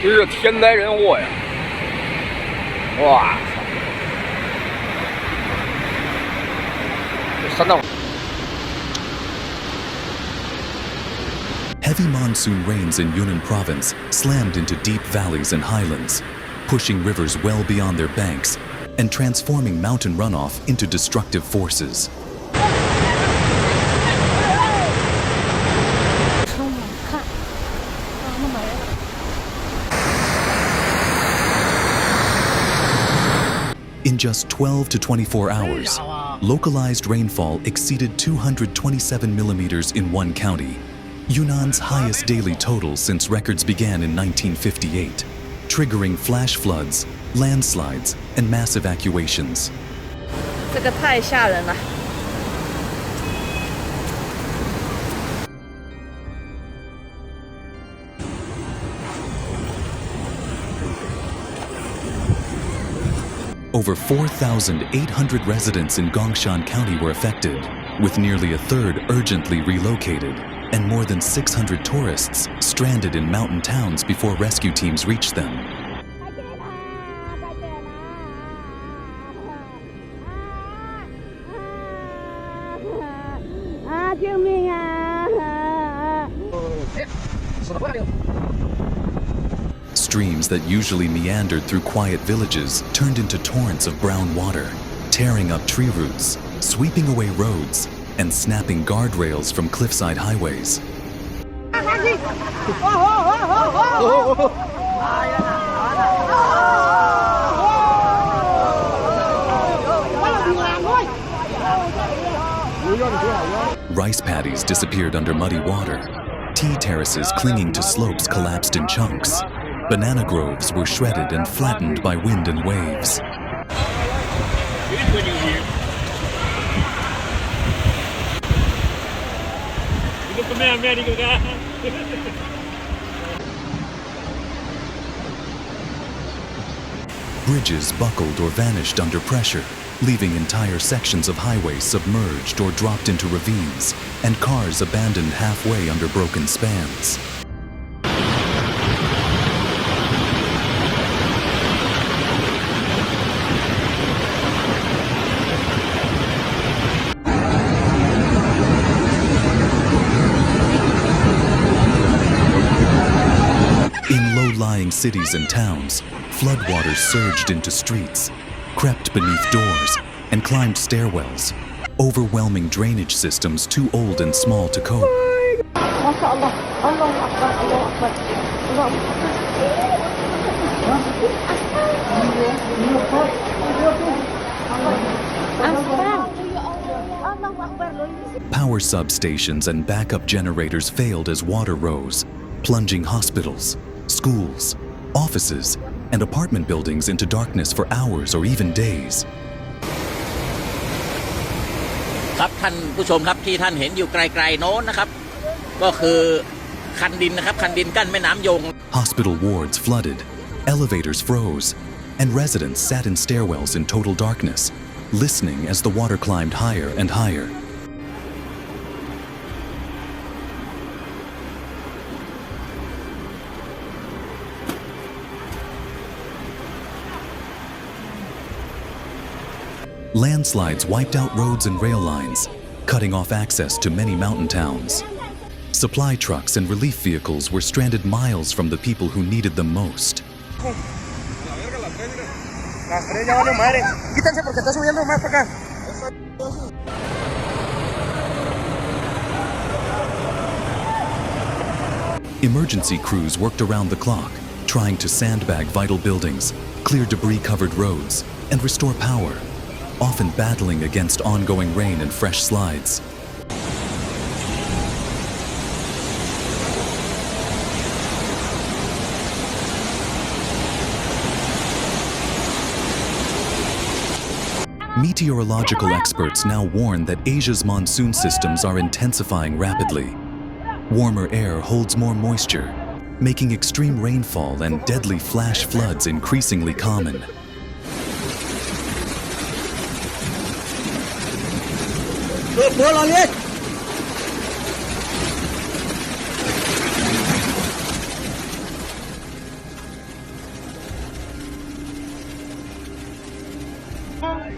真是天灾人祸呀！哇操！这山道。Heavy monsoon rains in Yunnan Province slammed into deep valleys and highlands, pushing rivers well beyond their banks and transforming mountain runoff into destructive forces. In just 12 to 24 hours, localized rainfall exceeded 227 millimeters in one county, Yunnan's highest daily total since records began in 1958, triggering flash floods, landslides, and mass evacuations. 这个太吓人了。Over 4,800 residents in Gongshan County were affected, with nearly a third urgently relocated, and more than 600 tourists stranded in mountain towns before rescue teams reached them. Streams that usually meandered through quiet villages turned into torrents of brown water, tearing up tree roots, sweeping away roads, and snapping guardrails from cliffside highways. Rice paddies disappeared under muddy water. Tea terraces clinging to slopes collapsed in chunks. Banana groves were shredded and flattened by wind and waves. Bridges buckled or vanished under pressure, leaving entire sections of highways submerged or dropped into ravines, and cars abandoned halfway under broken spans. In low-lying cities and towns, floodwaters surged into streets, crept beneath doors, and climbed stairwells, overwhelming drainage systems too old and small to cope. Power substations and backup generators failed as water rose, plunging hospitals, schools, offices, and apartment buildings into darkness for hours or even days. ครับท่านผู้ชมครับที่ท่านเห็นอยู่ไกลๆโน้นนะครับก็คือคันดินนะครับคันดินกั้นแม่น้ำยง Hospital wards flooded, elevators froze, and residents sat in stairwells in total darkness, listening as the water climbed higher and higher. Landslides wiped out roads and rail lines, cutting off access to many mountain towns. Supply trucks and relief vehicles were stranded miles from the people who needed them most. Emergency crews worked around the clock, trying to sandbag vital buildings, clear debris-covered roads, and restore power, often battling against ongoing rain and fresh slides. Meteorological experts now warn that Asia's monsoon systems are intensifying rapidly. Warmer air holds more moisture, making extreme rainfall and deadly flash floods increasingly common.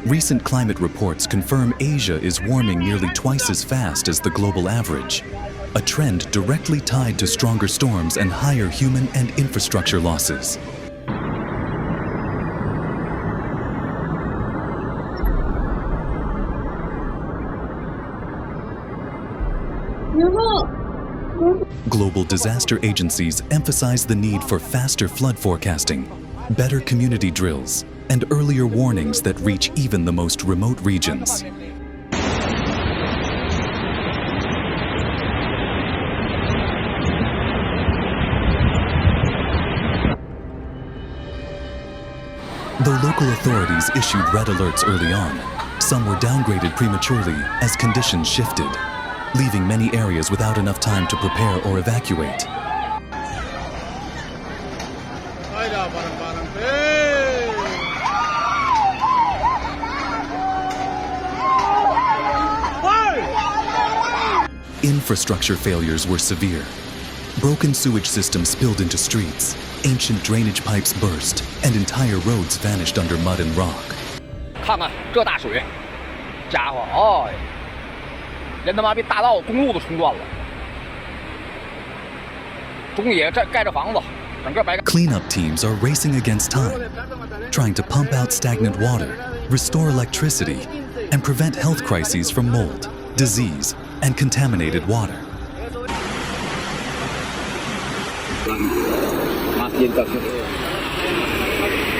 Recent climate reports confirm Asia is warming nearly twice as fast as the global average, a trend directly tied to stronger storms and higher human and infrastructure losses. Global disaster agencies emphasize the need for faster flood forecasting, better community drills, and earlier warnings that reach even the most remote regions. Though local authorities issued red alerts early on, some were downgraded prematurely as conditions shifted, leaving many areas without enough time to prepare or evacuate. Infrastructure failures were severe. Broken sewage systems spilled into streets, ancient drainage pipes burst, and entire roads vanished under mud and rock. 看看这大水，家伙，哦，连他妈逼大道公路都冲断了。中野这盖着房子，整个白。 Cleanup teams are racing against time, trying to pump out stagnant water, restore electricity, and prevent health crises from mold, disease, and contaminated water.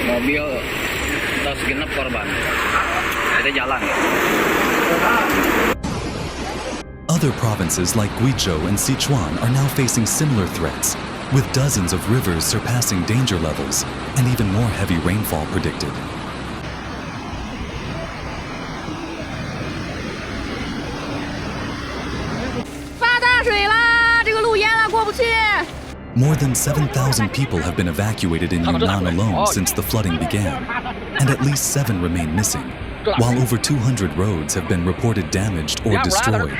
Mobil tas genap korban. Kita jalan. Other provinces like Guizhou and Sichuan are now facing similar threats, with dozens of rivers surpassing danger levels and even more heavy rainfall predicted. More than 7,000 people have been evacuated in Yunnan alone since the flooding began, and at least 7 remain missing, while over 200 roads have been reported damaged or destroyed.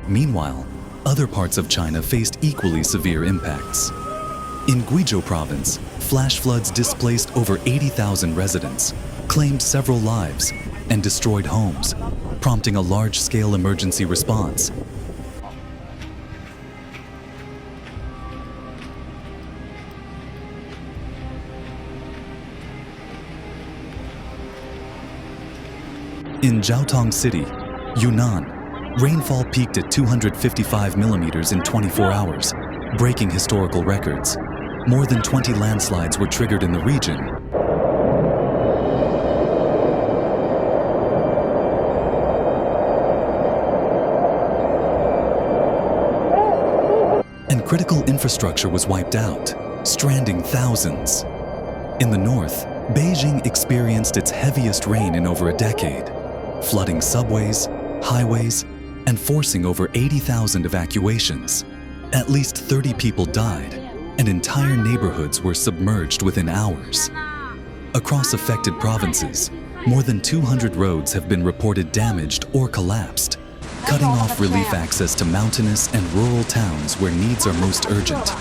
Meanwhile, other parts of China faced equally severe impacts. In Guizhou Province, flash floods displaced over 80,000 residents, claimed several lives, and destroyed homes, prompting a large-scale emergency response. In Jiaotong City, Yunnan, rainfall peaked at 255 millimeters in 24 hours, breaking historical records. More than 20 landslides were triggered in the region. And critical infrastructure was wiped out, stranding thousands. In the north, Beijing experienced its heaviest rain in over a decade, flooding subways, highways, and forcing over 80,000 evacuations. At least 30 people died, and entire neighborhoods were submerged within hours. Across affected provinces, more than 200 roads have been reported damaged or collapsed, cutting off relief access to mountainous and rural towns where needs are most urgent.